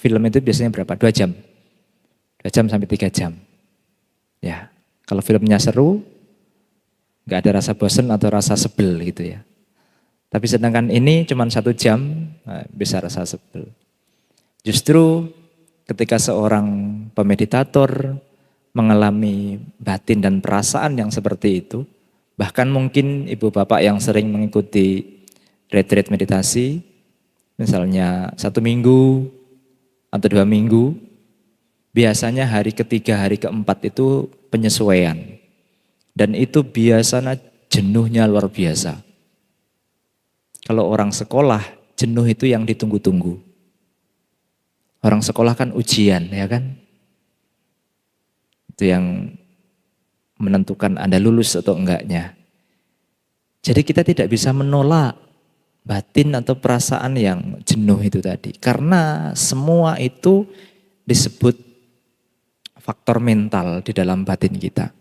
film itu biasanya berapa? 2 jam. 2 jam sampai 3 jam. Ya, kalau filmnya seru, nggak ada rasa bosan atau rasa sebel gitu ya. Tapi sedangkan ini cuma 1 jam, bisa rasa sebel. Justru ketika seorang pemeditator mengalami batin dan perasaan yang seperti itu, bahkan mungkin ibu bapak yang sering mengikuti retreat meditasi, misalnya 1 minggu atau 2 minggu, biasanya hari ketiga, hari keempat itu penyesuaian. Dan itu biasanya jenuhnya luar biasa. Kalau orang sekolah, jenuh itu yang ditunggu-tunggu. Orang sekolah kan ujian, ya kan? Itu yang menentukan Anda lulus atau enggaknya. Jadi kita tidak bisa menolak batin atau perasaan yang jenuh itu tadi. Karena semua itu disebut faktor mental di dalam batin kita.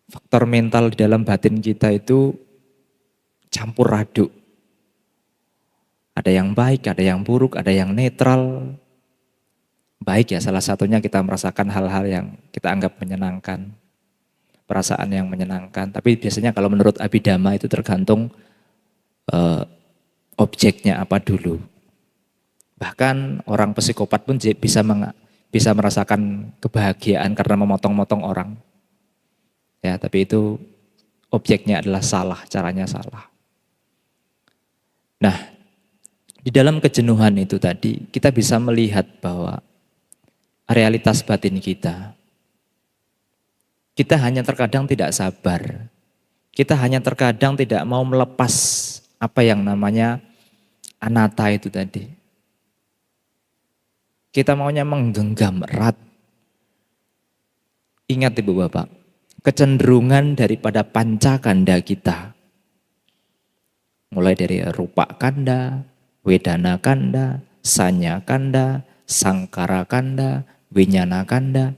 Faktor mental di dalam batin kita itu campur aduk. Ada yang baik, ada yang buruk, ada yang netral. Baik ya, salah satunya kita merasakan hal-hal yang kita anggap menyenangkan. Perasaan yang menyenangkan. Tapi biasanya kalau menurut Abhidhamma itu tergantung objeknya apa dulu. Bahkan orang psikopat pun bisa merasakan kebahagiaan karena memotong-motong orang. Ya, tapi itu objeknya adalah salah, caranya salah. Nah, di dalam kejenuhan itu tadi, kita bisa melihat bahwa realitas batin kita hanya terkadang tidak sabar. Kita hanya terkadang tidak mau melepas apa yang namanya anatta itu tadi. Kita maunya menggenggam erat. Ingat ibu bapak, kecenderungan daripada pancakanda kita. Mulai dari rupa kanda, wedana kanda, sanya kanda, sangkara kanda, winyana kanda.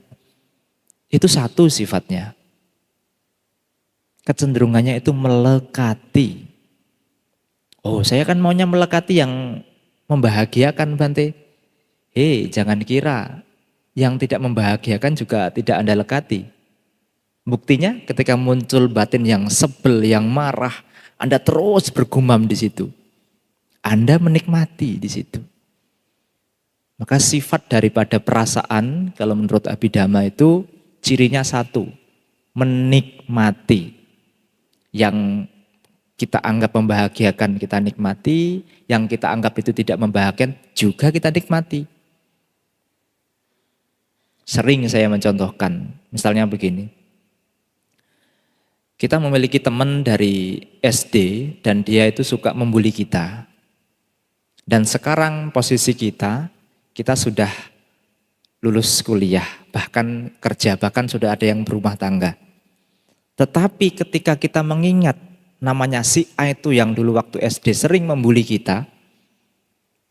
Itu satu sifatnya. Kecenderungannya itu melekati. Oh, saya kan maunya melekati yang membahagiakan, Bante. Hei, jangan kira yang tidak membahagiakan juga tidak Anda lekati. Buktinya ketika muncul batin yang sebel, yang marah, Anda terus bergumam di situ. Anda menikmati di situ. Maka sifat daripada perasaan, kalau menurut Abhidhamma itu cirinya satu, menikmati. Yang kita anggap membahagiakan kita nikmati, yang kita anggap itu tidak membahagiakan juga kita nikmati. Sering saya mencontohkan, misalnya begini. Kita memiliki teman dari SD dan dia itu suka membuli kita. Dan sekarang posisi kita sudah lulus kuliah, bahkan kerja, bahkan sudah ada yang berumah tangga. Tetapi ketika kita mengingat namanya si A itu yang dulu waktu SD sering membuli kita,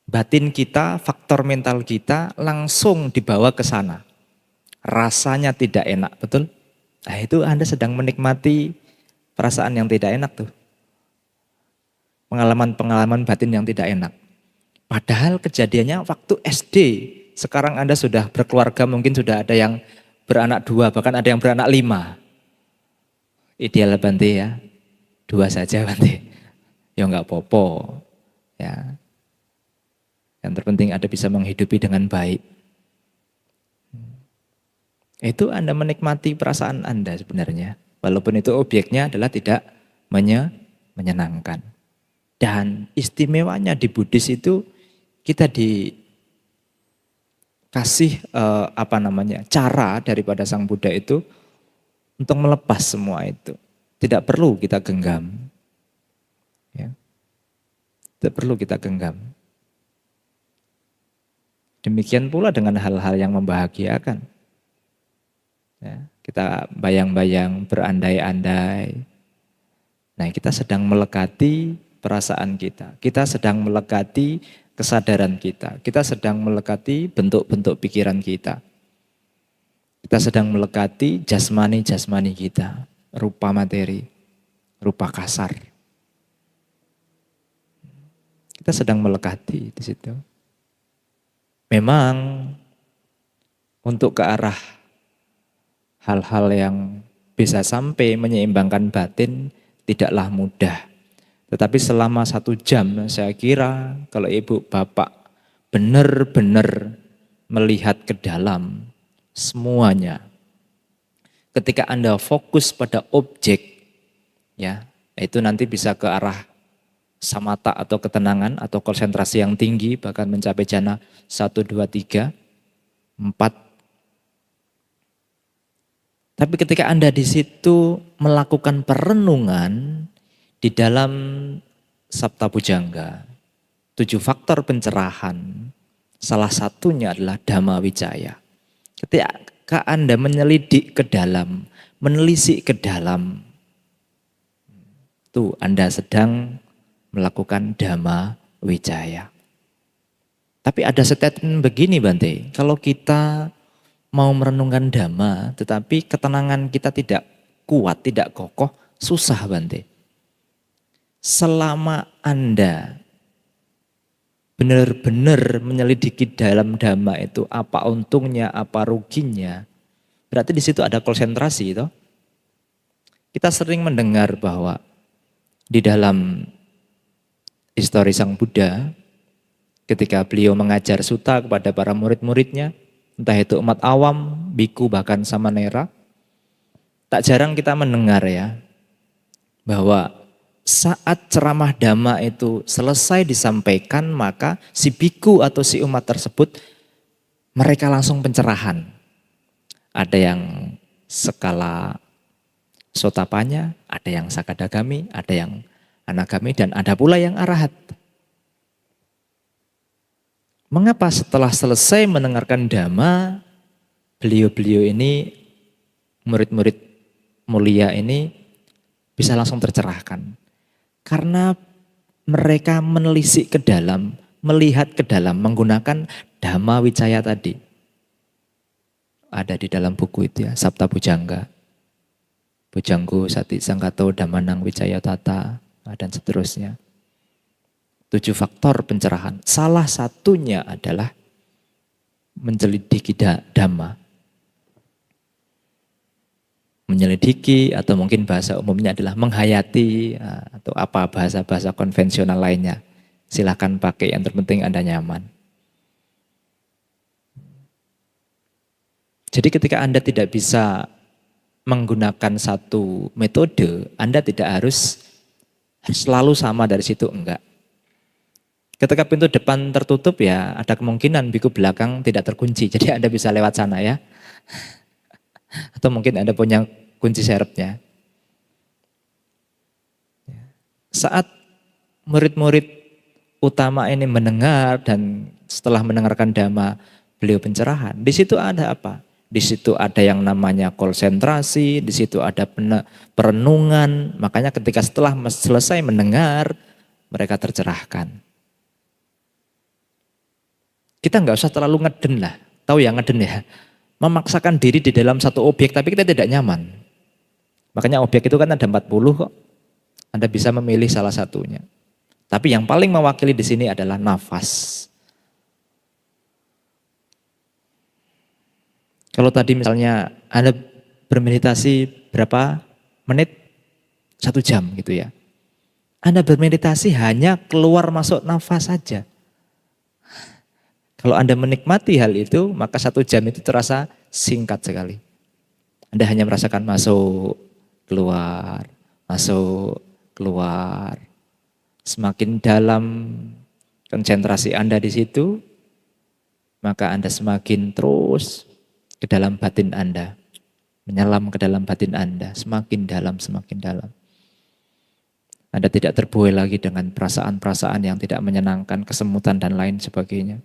batin kita, faktor mental kita langsung dibawa ke sana. Rasanya tidak enak, betul? Nah itu Anda sedang menikmati perasaan yang tidak enak tuh. Pengalaman-pengalaman batin yang tidak enak. Padahal kejadiannya waktu SD. Sekarang Anda sudah berkeluarga, mungkin sudah ada yang beranak 2, bahkan ada yang beranak 5. Ideal Bante ya, 2 saja Bante. Ya enggak popo. Ya. Yang terpenting Anda bisa menghidupi dengan baik. Itu Anda menikmati perasaan Anda sebenarnya. Walaupun itu objeknya adalah tidak menyenangkan. Dan istimewanya di Buddhis itu kita dikasih cara daripada Sang Buddha itu untuk melepas semua itu. Tidak perlu kita genggam. Ya. Tidak perlu kita genggam. Demikian pula dengan hal-hal yang membahagiakan. Ya, kita bayang-bayang, berandai-andai. Nah, kita sedang melekati perasaan kita. Kita sedang melekati kesadaran kita. Kita sedang melekati bentuk-bentuk pikiran kita. Kita sedang melekati jasmani-jasmani kita. Rupa materi, rupa kasar. Kita sedang melekati di situ. Memang untuk ke arah hal-hal yang bisa sampai menyeimbangkan batin tidaklah mudah. Tetapi selama 1 jam saya kira kalau ibu bapak benar-benar melihat ke dalam semuanya. Ketika Anda fokus pada objek, ya, itu nanti bisa ke arah samatha atau ketenangan atau konsentrasi yang tinggi, bahkan mencapai jana 1, 2, 3, 4. Tapi ketika Anda di situ melakukan perenungan di dalam Sabta Bhujangga, 7 faktor pencerahan, salah satunya adalah Dhamma Vicaya. Ketika Anda menyelidik ke dalam, menelisik ke dalam, itu Anda sedang melakukan Dhamma Vicaya. Tapi ada statement begini Bante, kalau kita mau merenungkan Dhamma, tetapi ketenangan kita tidak kuat, tidak kokoh, susah Bante. Selama Anda benar-benar menyelidiki dalam Dhamma itu apa untungnya, apa ruginya, berarti di situ ada konsentrasi itu. Kita sering mendengar bahwa di dalam histori Sang Buddha, ketika beliau mengajar sutta kepada para murid-muridnya, entah itu umat awam, biku, bahkan samanera, tak jarang kita mendengar ya, bahwa saat ceramah Dhamma itu selesai disampaikan, maka si biku atau si umat tersebut, mereka langsung pencerahan. Ada yang skala sotapanya, ada yang sakadagami, ada yang anagami, dan ada pula yang arahat. Mengapa setelah selesai mendengarkan Dhamma, beliau-beliau ini, murid-murid mulia ini bisa langsung tercerahkan? Karena mereka menelisik ke dalam, melihat ke dalam, menggunakan Dhamma Vicaya tadi. Ada di dalam buku itu ya, Sabta Bhujangga. Bujanggo Sati Sangkato Dhammanang Vicaya Tata, dan seterusnya. 7 faktor pencerahan. Salah satunya adalah menyelidiki Dhamma. Menyelidiki atau mungkin bahasa umumnya adalah menghayati atau apa bahasa-bahasa konvensional lainnya. Silahkan pakai, yang terpenting Anda nyaman. Jadi ketika Anda tidak bisa menggunakan satu metode, Anda tidak harus selalu sama dari situ, enggak. Ketika pintu depan tertutup ya ada kemungkinan biku belakang tidak terkunci, jadi Anda bisa lewat sana ya. Atau mungkin Anda punya kunci serepnya. Saat murid-murid utama ini mendengar dan setelah mendengarkan Dhamma beliau pencerahan, di situ ada apa? Di situ ada yang namanya konsentrasi, di situ ada perenungan. Makanya ketika setelah selesai mendengar, mereka tercerahkan. Kita nggak usah terlalu ngeden lah, tahu ya ngeden ya? Memaksakan diri di dalam satu objek tapi kita tidak nyaman. Makanya objek itu kan ada 40 kok. Anda bisa memilih salah satunya. Tapi yang paling mewakili di sini adalah nafas. Kalau tadi misalnya Anda bermeditasi berapa menit? 1 jam gitu ya. Anda bermeditasi hanya keluar masuk nafas saja. Kalau Anda menikmati hal itu, maka 1 jam itu terasa singkat sekali. Anda hanya merasakan masuk, keluar, masuk, keluar. Semakin dalam konsentrasi Anda di situ, maka Anda semakin terus ke dalam batin Anda. Menyelam ke dalam batin Anda, semakin dalam, semakin dalam. Anda tidak terbuai lagi dengan perasaan-perasaan yang tidak menyenangkan, kesemutan dan lain sebagainya.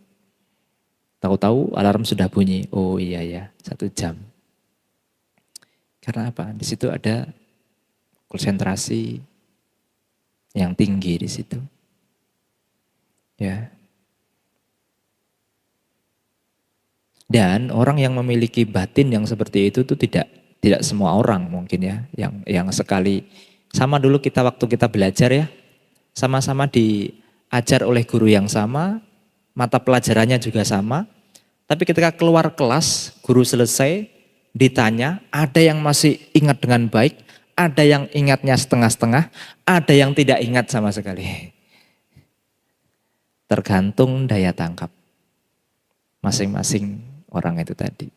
Tahu-tahu alarm sudah bunyi, oh iya ya, 1 jam. Karena apa? Di situ ada konsentrasi yang tinggi di situ. Ya. Dan orang yang memiliki batin yang seperti itu tuh tidak semua orang mungkin ya, yang sekali sama dulu kita waktu kita belajar ya, sama-sama diajar oleh guru yang sama, mata pelajarannya juga sama, tapi ketika keluar kelas, guru selesai, ditanya, ada yang masih ingat dengan baik, ada yang ingatnya setengah-setengah, ada yang tidak ingat sama sekali. Tergantung daya tangkap masing-masing orang itu tadi.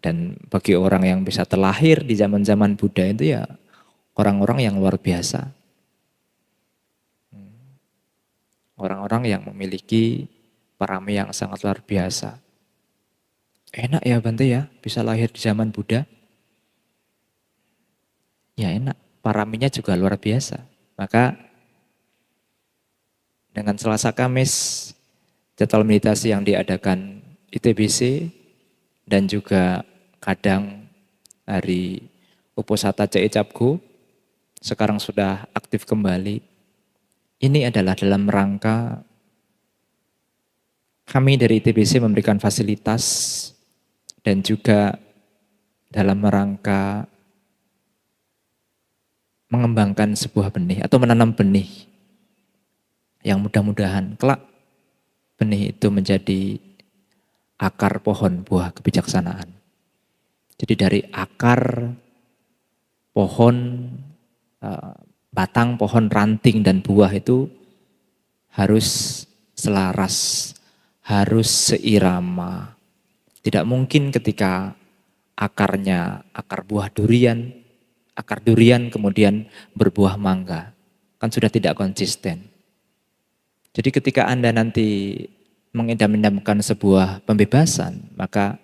Dan bagi orang yang bisa terlahir di zaman-zaman Buddha itu ya orang-orang yang luar biasa. Orang-orang yang memiliki parami yang sangat luar biasa. Enak ya Bante ya, bisa lahir di zaman Buddha. Ya enak, paraminya juga luar biasa. Maka dengan Selasa Kamis, jadwal meditasi yang diadakan ITBC, dan juga kadang hari Uposatha CE Cabgo, sekarang sudah aktif kembali. Ini adalah dalam rangka kami dari ITBC memberikan fasilitas dan juga dalam rangka mengembangkan sebuah benih atau menanam benih yang mudah-mudahan kelak benih itu menjadi akar pohon buah kebijaksanaan. Jadi dari akar pohon, batang pohon, ranting dan buah itu harus selaras, harus seirama. Tidak mungkin ketika akarnya akar buah durian, akar durian kemudian berbuah mangga. Kan sudah tidak konsisten. Jadi ketika Anda nanti mengidam-idamkan sebuah pembebasan, maka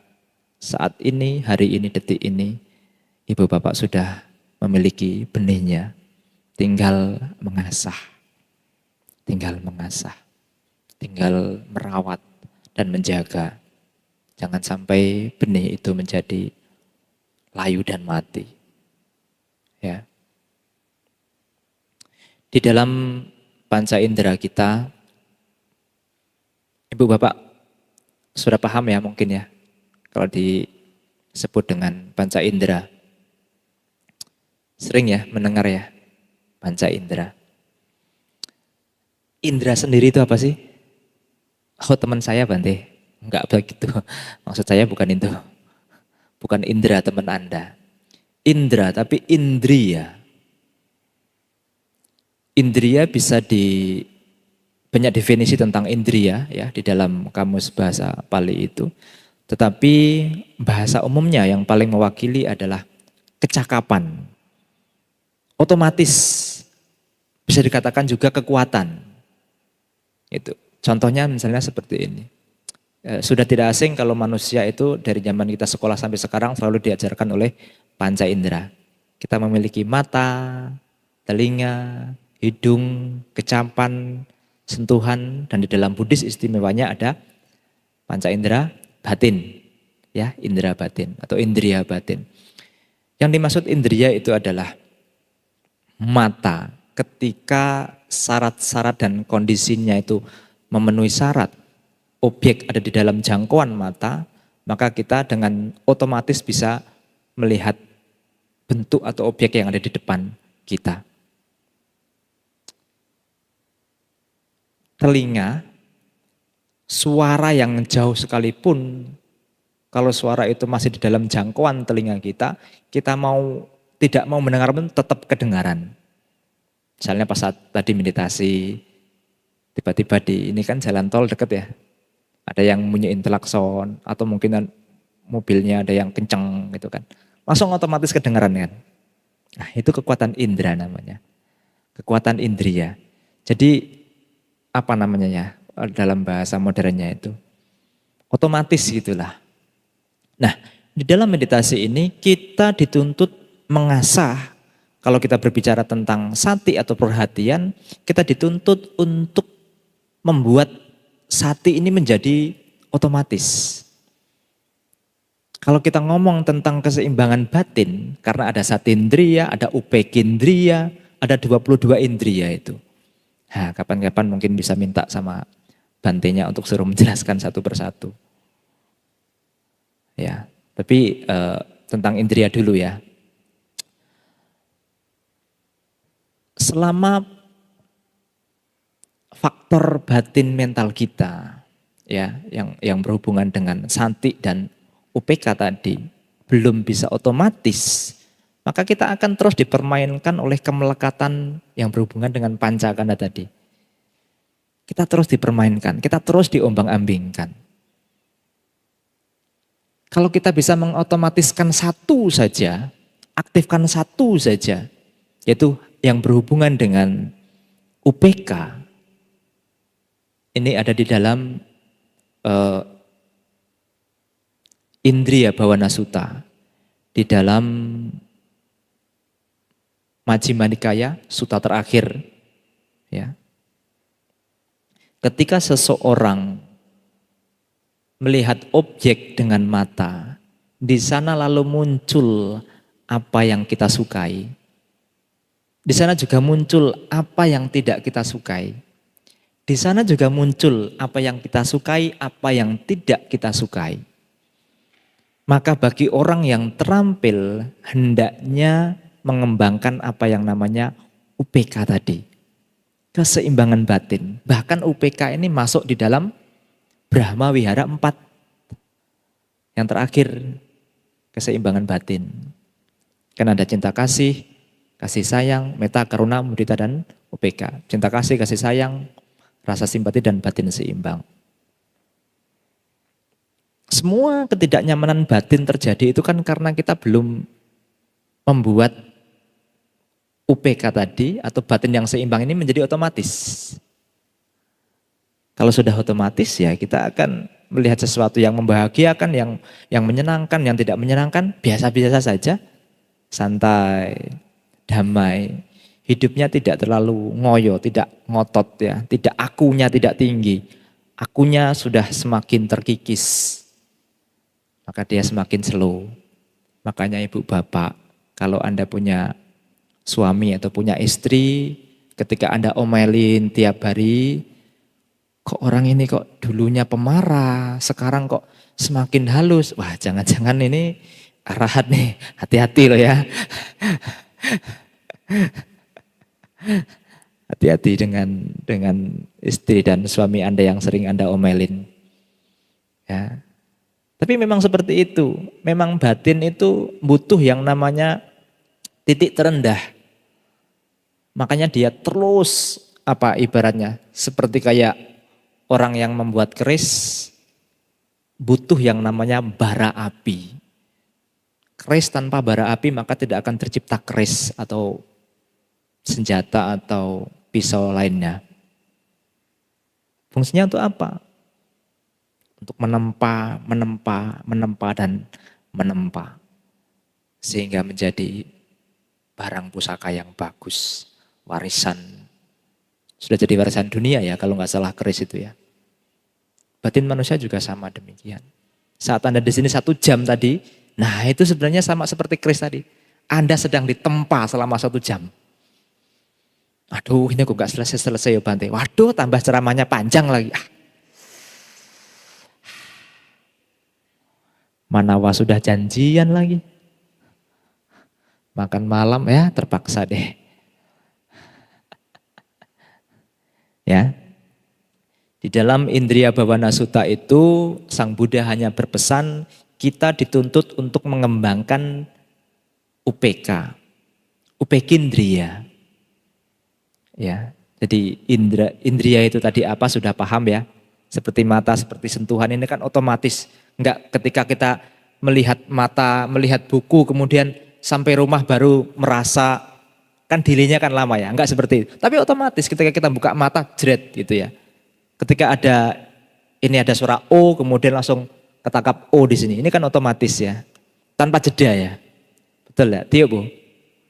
saat ini, hari ini, detik ini, Ibu Bapak sudah memiliki benihnya. Tinggal mengasah, tinggal merawat dan menjaga. Jangan sampai benih itu menjadi layu dan mati. Ya. Di dalam panca indera kita, Ibu Bapak sudah paham ya mungkin ya, kalau disebut dengan panca indera. Sering ya mendengar ya, panca indera. Indera sendiri itu apa sih? Oh teman saya Bante, enggak begitu. Maksud saya bukan itu. Bukan indera teman Anda. Indra tapi indria. Indria bisa banyak definisi tentang indria ya di dalam kamus bahasa Pali itu. Tetapi bahasa umumnya yang paling mewakili adalah kecakapan. Otomatis bisa dikatakan juga kekuatan. Itu. Contohnya misalnya seperti ini. Sudah tidak asing kalau manusia itu dari zaman kita sekolah sampai sekarang selalu diajarkan oleh panca indera. Kita memiliki mata, telinga, hidung, kecapan, sentuhan, dan di dalam Buddhis istimewanya ada panca indera batin. Ya, indera batin atau indria batin. Yang dimaksud indria itu adalah mata ketika syarat-syarat dan kondisinya itu memenuhi syarat, objek ada di dalam jangkauan mata, maka kita dengan otomatis bisa melihat bentuk atau objek yang ada di depan kita. Telinga, suara yang jauh sekalipun, kalau suara itu masih di dalam jangkauan telinga kita tidak mau mendengar pun tetap kedengaran. Misalnya pas saat tadi meditasi, tiba-tiba ini kan jalan tol deket ya, ada yang bunyiin klakson atau mungkin mobilnya ada yang kenceng gitu kan. Langsung otomatis kedengaran kan. Nah itu kekuatan indera namanya. Kekuatan indria. Jadi apa namanya ya dalam bahasa modernnya itu. Otomatis gitulah. Nah di dalam meditasi ini kita dituntut mengasah. Kalau kita berbicara tentang sati atau perhatian, kita dituntut untuk membuat sati ini menjadi otomatis. Kalau kita ngomong tentang keseimbangan batin, karena ada satindriya, ada upekindriya, ada 22 indriya itu. Nah, kapan-kapan mungkin bisa minta sama Bantenya untuk suruh menjelaskan satu persatu. Ya, tapi tentang indriya dulu ya. Selama faktor batin mental kita ya yang berhubungan dengan santi dan UPK tadi belum bisa otomatis, maka kita akan terus dipermainkan oleh kemelekatan yang berhubungan dengan pancakanda tadi. Kita terus dipermainkan, kita terus diombang-ambingkan. Kalau kita bisa mengotomatiskan satu saja, aktifkan satu saja, yaitu yang berhubungan dengan UPK, ini ada di dalam Indriya Bhavana Sutta, di dalam Majjhima Nikaya, sutta terakhir, ya. Ketika seseorang melihat objek dengan mata, di sana lalu muncul apa yang kita sukai. Di sana juga muncul apa yang tidak kita sukai. Di sana juga muncul apa yang kita sukai, apa yang tidak kita sukai. Maka bagi orang yang terampil, hendaknya mengembangkan apa yang namanya UPK tadi. Keseimbangan batin. Bahkan UPK ini masuk di dalam Brahma Wihara 4. Yang terakhir, keseimbangan batin. Kan ada cinta kasih, kasih sayang, metta, karuna, mudita, dan UPK. Cinta kasih, kasih sayang, rasa simpati, dan batin seimbang. Semua ketidaknyamanan batin terjadi itu kan karena kita belum membuat UPK tadi atau batin yang seimbang ini menjadi otomatis. Kalau sudah otomatis ya kita akan melihat sesuatu yang membahagiakan, yang menyenangkan, yang tidak menyenangkan, biasa-biasa saja, santai, damai. Hidupnya tidak terlalu ngoyo, tidak ngotot ya, tidak akunya tidak tinggi. Akunya sudah semakin terkikis. Maka dia semakin slow. Makanya ibu bapak, kalau Anda punya suami atau punya istri, ketika Anda omelin tiap hari, kok orang ini kok dulunya pemarah, sekarang kok semakin halus. Wah, jangan-jangan ini arahat nih, hati-hati loh ya. Hati-hati dengan istri dan suami Anda yang sering Anda omelin. Ya. Tapi memang seperti itu. Memang batin itu butuh yang namanya titik terendah. Makanya dia terus ibaratnya seperti kayak orang yang membuat keris butuh yang namanya bara api. Keris tanpa bara api maka tidak akan tercipta keris atau senjata atau pisau lainnya. Fungsinya untuk apa? Untuk menempa, dan menempa. Sehingga menjadi barang pusaka yang bagus. Warisan. Sudah jadi warisan dunia ya kalau nggak salah keris itu ya. Batin manusia juga sama demikian. Saat Anda di sini 1 jam tadi, nah itu sebenarnya sama seperti keris tadi. Anda sedang ditempa selama 1 jam. Aduh ini kok gak selesai-selesai ya Bante. Waduh tambah ceramahnya panjang lagi. Manawa sudah janjian lagi. Makan malam ya terpaksa deh. Ya. Di dalam Indriya Bhavana Sutta itu Sang Buddha hanya berpesan kita dituntut untuk mengembangkan UPK. Upekindriya. Ya. Jadi indriya itu tadi apa sudah paham ya. Seperti mata, seperti sentuhan ini kan otomatis. Enggak ketika kita melihat mata, melihat buku kemudian sampai rumah baru merasa kan delaynya kan lama ya. Enggak seperti itu. Tapi otomatis ketika kita buka mata jret gitu ya. Ketika ada suara O kemudian langsung ketangkap O di sini. Ini kan otomatis ya. Tanpa jeda ya. Betul ya? Tio Bu.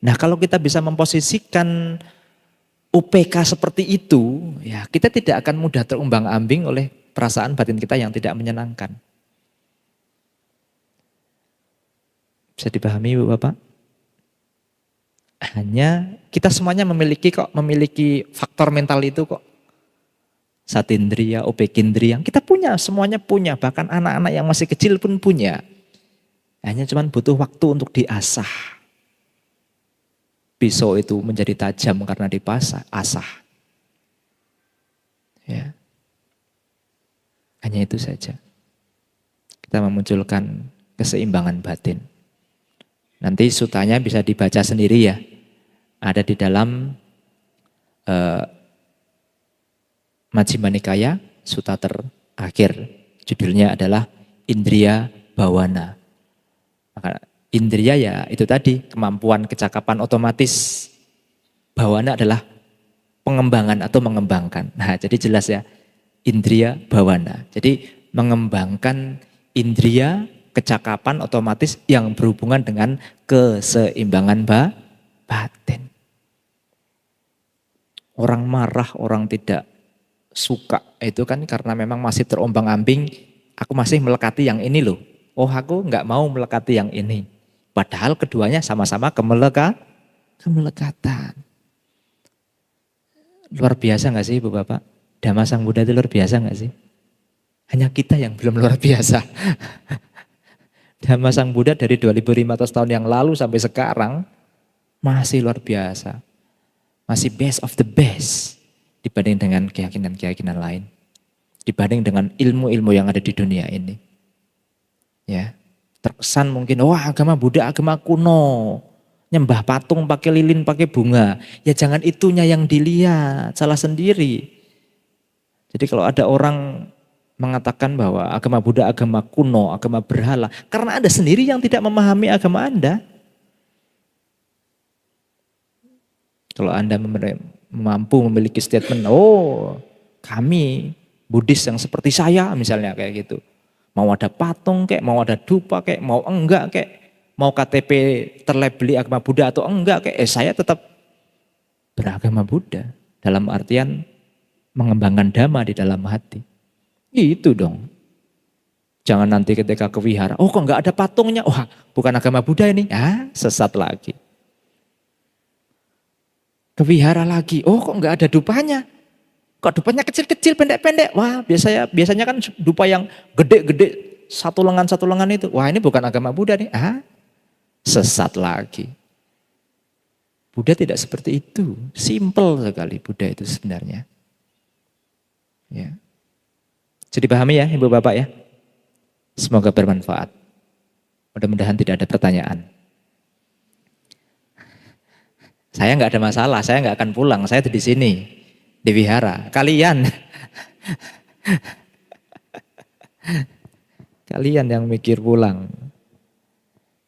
Nah kalau kita bisa memposisikan UPK seperti itu, ya kita tidak akan mudah terumbang-ambing oleh perasaan batin kita yang tidak menyenangkan. Bisa dipahami Bu Bapak? Hanya kita semuanya memiliki faktor mental itu kok. Satindriya, upekindriya, kita punya, semuanya punya, bahkan anak-anak yang masih kecil pun punya. Hanya cuman butuh waktu untuk diasah. Pisau itu menjadi tajam karena asah. Ya. Hanya itu saja. Kita memunculkan keseimbangan batin. Nanti sutanya bisa dibaca sendiri ya. Ada di dalam Majjhima Nikaya, suta terakhir. Judulnya adalah Indriya Bhawana. Maka indriya ya itu tadi, kemampuan kecakapan otomatis. Bhawana adalah pengembangan atau mengembangkan. Nah jadi jelas ya, Indriya Bhawana. Jadi mengembangkan indriya, kecakapan otomatis yang berhubungan dengan keseimbangan batin. Orang marah, orang tidak suka itu kan karena memang masih terombang-ambing, aku masih melekati yang ini loh. Oh aku nggak mau melekati yang ini. Padahal keduanya sama-sama kemelekatan. Luar biasa nggak sih Ibu Bapak? Dhamma Sang Buddha itu luar biasa nggak sih? Hanya kita yang belum luar biasa. Dhamma Sang Buddha dari 2500 tahun yang lalu sampai sekarang masih luar biasa. Masih best of the best dibanding dengan keyakinan-keyakinan lain. Dibanding dengan ilmu-ilmu yang ada di dunia ini. Ya, terkesan mungkin wah agama Buddha agama kuno. Nyembah patung pakai lilin, pakai bunga. Ya jangan itunya yang dilihat, salah sendiri. Jadi kalau ada orang mengatakan bahwa agama Buddha agama kuno, agama berhala, karena Anda sendiri yang tidak memahami agama Anda. Kalau Anda mampu memiliki statement, oh kami Buddhis yang seperti saya misalnya kayak gitu. Mau ada patung kayak, mau ada dupa kayak, mau enggak kayak, mau KTP terlabeli agama Buddha atau enggak kayak, saya tetap beragama Buddha. Dalam artian mengembangkan dhamma di dalam hati. Itu dong. Jangan nanti ketika ke wihara, oh kok enggak ada patungnya, wah bukan agama Buddha ini, sesat lagi. Ke wihara lagi, oh kok enggak ada dupanya, kok dupanya kecil-kecil, pendek-pendek, wah biasanya kan dupa yang gede-gede, satu lengan itu, wah ini bukan agama Buddha nih, sesat lagi. Buddha tidak seperti itu, simple sekali Buddha itu sebenarnya. Ya. Jadi pahami ya Ibu Bapak ya, semoga bermanfaat. Mudah-mudahan tidak ada pertanyaan. Saya nggak ada masalah, saya nggak akan pulang, saya di sini, di wihara. Kalian yang mikir pulang.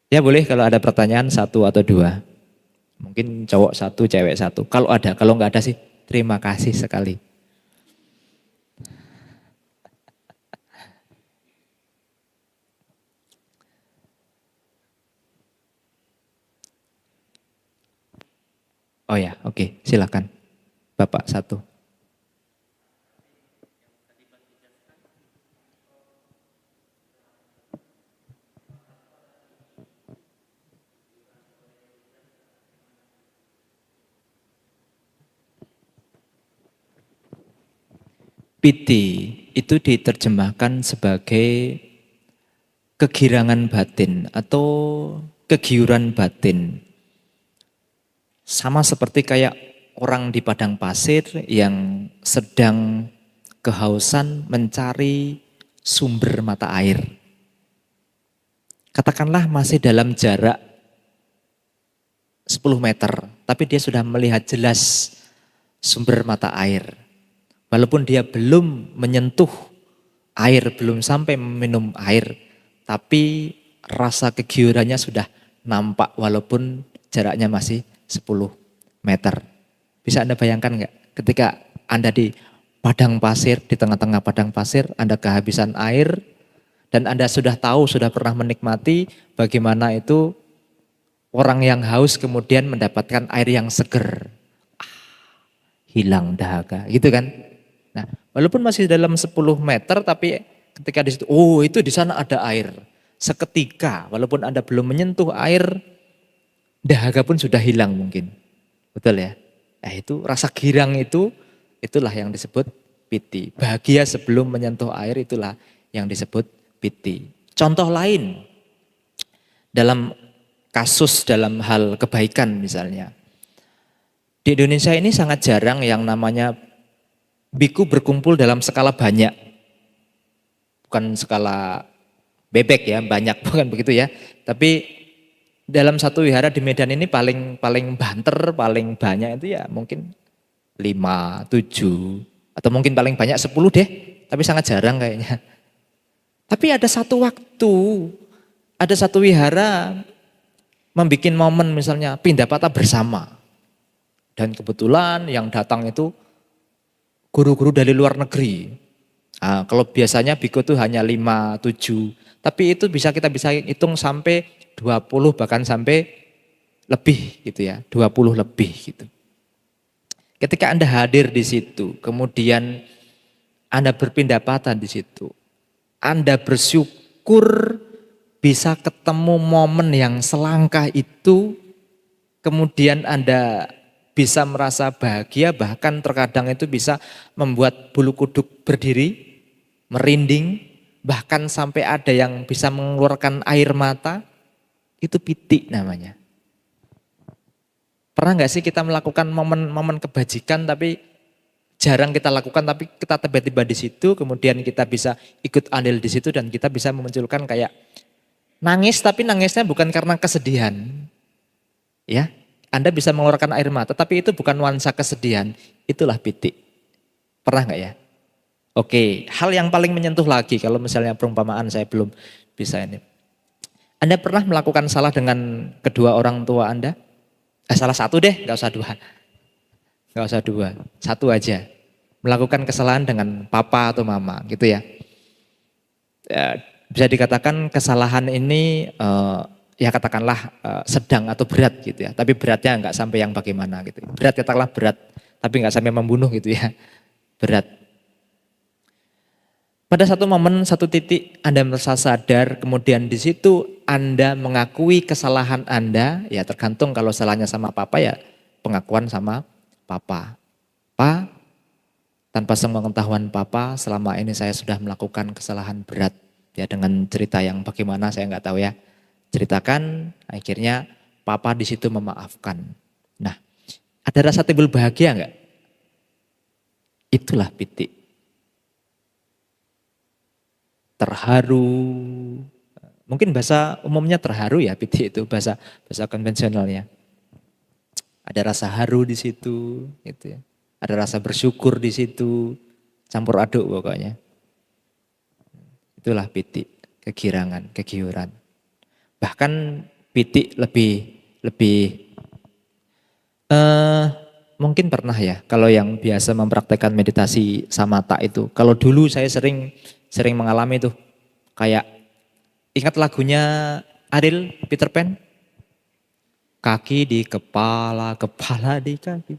Ya boleh kalau ada pertanyaan satu atau dua. Mungkin cowok satu, cewek satu. Kalau ada, kalau nggak ada sih terima kasih sekali. Oh ya, oke, silakan. Bapak satu. Piti itu diterjemahkan sebagai kegirangan batin atau kegiuran batin. Sama seperti kayak orang di padang pasir yang sedang kehausan mencari sumber mata air. Katakanlah masih dalam jarak 10 meter, tapi dia sudah melihat jelas sumber mata air. Walaupun dia belum menyentuh air, belum sampai meminum air, tapi rasa kegiurannya sudah nampak walaupun jaraknya masih 10 meter. Bisa Anda bayangkan nggak? Ketika Anda di padang pasir, di tengah-tengah padang pasir, Anda kehabisan air, dan Anda sudah tahu, sudah pernah menikmati bagaimana itu orang yang haus kemudian mendapatkan air yang seger. Hilang dahaga, gitu kan? Nah, walaupun masih dalam 10 meter, tapi ketika di situ, oh itu di sana ada air. Seketika, walaupun Anda belum menyentuh air, dahaga pun sudah hilang mungkin. Betul ya? Nah itu rasa girang itu, itulah yang disebut piti. Bahagia sebelum menyentuh air itulah yang disebut piti. Contoh lain, dalam kasus dalam hal kebaikan misalnya. Di Indonesia ini sangat jarang yang namanya biku berkumpul dalam skala banyak, bukan skala bebek ya, banyak, bukan begitu ya. Tapi dalam satu wihara di Medan ini paling paling banter, paling banyak itu ya mungkin 5, 7, atau mungkin paling banyak 10 deh, tapi sangat jarang kayaknya. Tapi ada satu wihara membuat momen misalnya pindah patah bersama. Dan kebetulan yang datang itu guru-guru dari luar negeri. Nah, kalau biasanya biku itu hanya 5, 7, tapi itu kita bisa hitung sampai 20 bahkan sampai lebih gitu ya, 20 lebih gitu. Ketika Anda hadir di situ, kemudian Anda berpindah patah di situ, Anda bersyukur bisa ketemu momen yang selangkah itu, kemudian Anda bisa merasa bahagia, bahkan terkadang itu bisa membuat bulu kuduk berdiri, merinding, bahkan sampai ada yang bisa mengeluarkan air mata, itu piti namanya. Pernah nggak sih kita melakukan momen-momen kebajikan tapi jarang kita lakukan, tapi kita tiba-tiba di situ, kemudian kita bisa ikut andil di situ dan kita bisa memunculkan kayak nangis, tapi nangisnya bukan karena kesedihan. Ya, Anda bisa mengeluarkan air mata, tapi itu bukan nuansa kesedihan, itulah piti. Pernah nggak ya? Oke, hal yang paling menyentuh lagi kalau misalnya perumpamaan saya belum bisa ini. Anda pernah melakukan salah dengan kedua orang tua Anda? Salah satu deh, nggak usah dua. Nggak usah dua, satu aja. Melakukan kesalahan dengan papa atau mama gitu ya. Bisa dikatakan kesalahan ini ya katakanlah sedang atau berat gitu ya. Tapi beratnya nggak sampai yang bagaimana gitu. Berat katakanlah berat, tapi nggak sampai membunuh gitu ya. Berat. Pada satu momen, satu titik Anda merasa sadar, kemudian di situ Anda mengakui kesalahan Anda, ya tergantung kalau salahnya sama papa ya pengakuan sama papa. Pa, tanpa sepengetahuan papa selama ini saya sudah melakukan kesalahan berat. Ya dengan cerita yang bagaimana saya nggak tahu ya. Ceritakan, akhirnya papa di situ memaafkan. Nah, ada rasa timbul bahagia nggak? Itulah piti. Terharu, mungkin bahasa umumnya terharu ya piti itu bahasa konvensionalnya. Ada rasa haru di situ, gitu ya. Ada rasa bersyukur di situ, campur aduk pokoknya. Itulah piti, kegirangan, kegiuran. Bahkan piti lebih mungkin pernah ya kalau yang biasa mempraktekkan meditasi samatha itu. Kalau dulu saya sering mengalami tuh kayak ingat lagunya Ariel Peter Pan, kaki di kepala, kepala di kaki.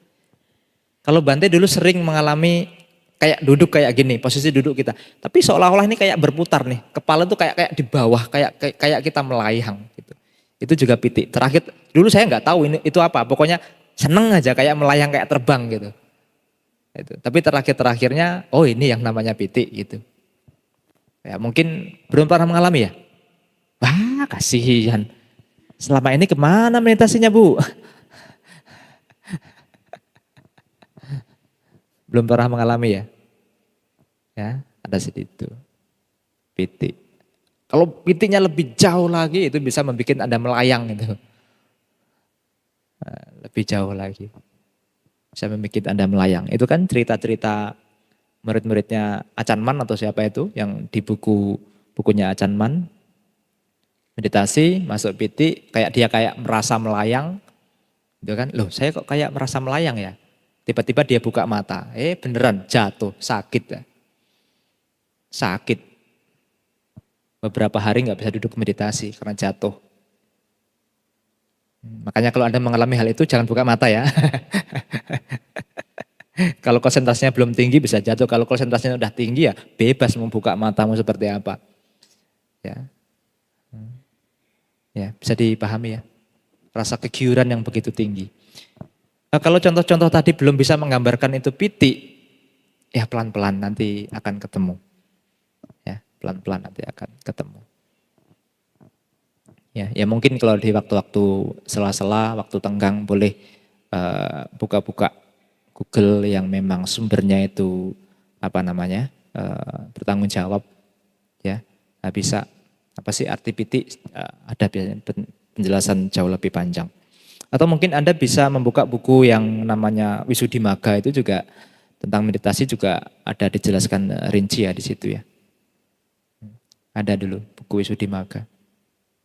Kalau Bante dulu sering mengalami kayak duduk kayak gini, posisi duduk kita. Tapi seolah-olah ini kayak berputar nih, kepala tuh kayak di bawah, kayak kita melayang gitu. Itu juga piti. Terakhir dulu saya nggak tahu ini itu apa, pokoknya seneng aja kayak melayang kayak terbang gitu. Itu. Tapi terakhirnya, oh ini yang namanya piti gitu. Ya mungkin belum pernah mengalami ya. Wah kasihan. Selama ini kemana meditasinya Bu? Belum pernah mengalami ya. Ya ada situ. Piti. Kalau pitinya lebih jauh lagi itu bisa membuat Anda melayang gitu. Lebih jauh lagi. Bisa membuat Anda melayang. Itu kan cerita-cerita murid-muridnya Achan Man atau siapa itu yang di bukunya Achan Man. Meditasi, masuk piti, kayak dia kayak merasa melayang. Gitu kan, loh saya kok kayak merasa melayang ya. Tiba-tiba dia buka mata, beneran jatuh, sakit ya. Sakit. Beberapa hari nggak bisa duduk meditasi karena jatuh. Makanya kalau Anda mengalami hal itu jangan buka mata ya. Kalau konsentrasinya belum tinggi bisa jatuh, kalau konsentrasinya udah tinggi ya bebas membuka matamu seperti apa. Ya. Ya, bisa dipahami ya. Rasa kegiuran yang begitu tinggi. Nah, kalau contoh-contoh tadi belum bisa menggambarkan itu piti, ya pelan-pelan nanti akan ketemu. Ya, pelan-pelan nanti akan ketemu. Ya mungkin kalau di waktu-waktu sela-sela, waktu tenggang boleh buka-buka Google yang memang sumbernya itu bertanggung jawab, ya. Nah, bisa apa sih arti pitik, ada penjelasan jauh lebih panjang. Atau mungkin Anda bisa membuka buku yang namanya Wisudimaga, itu juga tentang meditasi, juga ada dijelaskan rinci ya di situ ya. Ada dulu buku Wisudimaga.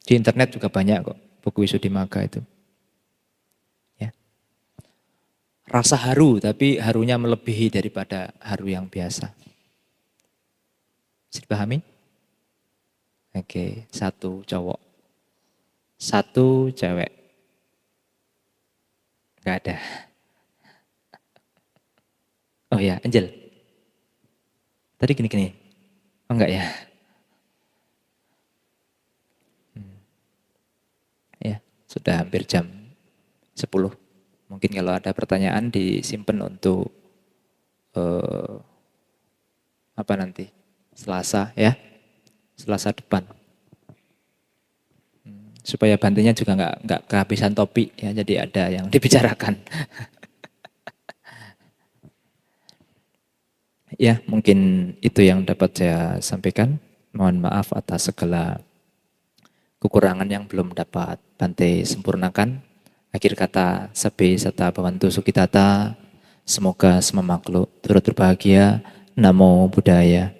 Di internet juga banyak kok buku Wisudimaga itu. Ya. Rasa haru, tapi harunya melebihi daripada haru yang biasa. Bisa dipahami? Oke, satu cowok, satu cewek. Gak ada. Oh ya, Angel. Tadi gini-gini. Oh enggak ya? Ya, sudah hampir jam 10. Mungkin kalau ada pertanyaan disimpan untuk nanti? Selasa ya. Selasa depan. Supaya bantunya juga nggak kehabisan topik ya, jadi ada yang dibicarakan. Ya, mungkin itu yang dapat saya sampaikan. Mohon maaf atas segala kekurangan yang belum dapat Bante sempurnakan. Akhir kata, sabe sata bhavantu sukitata. Semoga semua makhluk turut berbahagia. Namo Buddhaya.